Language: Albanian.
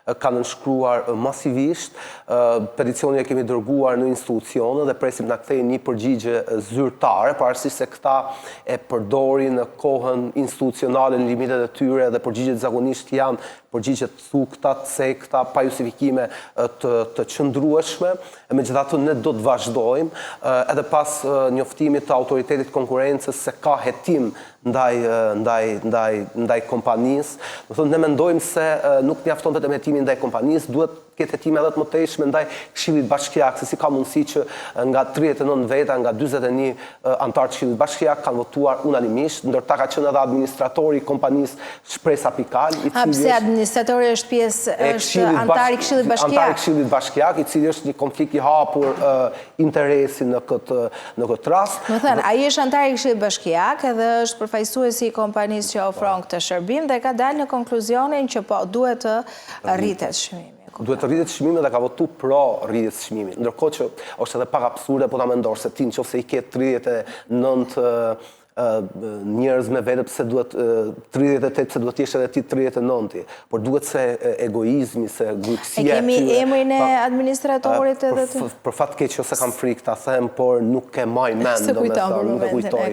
kanë nënshkruar masivisht, peticionin e kemi dërguar në institucione dhe presim na kthejnë një përgjigje zyrtare, pavarësisht se këta e përdorin në kohën institucionale në limitet e tyre dhe përgjigjet zakonisht janë përgjigje të thukta, të sekta, pa justifikime të qëndrueshme. Megjithatë ne do të vazhdojmë edhe pas njoftimit të autoritetit konkurrencës se ka hetim ndaj kompanisë. Do thonë ne mendojmë se nuk mjafton vetëm hetimi ndaj kompanisë, duhet këtë hetime edhe të mëtejshme ndaj Këshillit Bashkiak, se si ka mundësi që nga 39 veta, nga 41 antarë të Këshillit Bashkiak kanë votuar unanimisht, ndërta ka qenë edhe administratori i kompanisë Shpresa Pikal, i cili pse administratori është pjesë është antar i Këshillit Bashkiak? Antar i Këshillit Bashkiak, i cili është një konflikt i hapur interesi në këtë rast. Më thënë, ai është antar i Këshillit Bashkiak edhe është përfaqësuesi i kompanisë që ofron këtë shërbim dhe ka dalë në konkluzionin që po duhet të rritet çmimi. Duhet të rritet çmimi dhe ka votu pro rritjes së çmimit. Ndërkohë që është edhe pak absurde, po ta mendosh se ti nëse i ke 39 njerëz me vete, pse duhet 38 se duhet jesh edhe ti 39, por duhet se egoizmi, se gujësia e kemi emrin e administratorit edhe të... Për fat keq ose kam frikë ta them, por nuk e maj mend, nuk e kujtoj.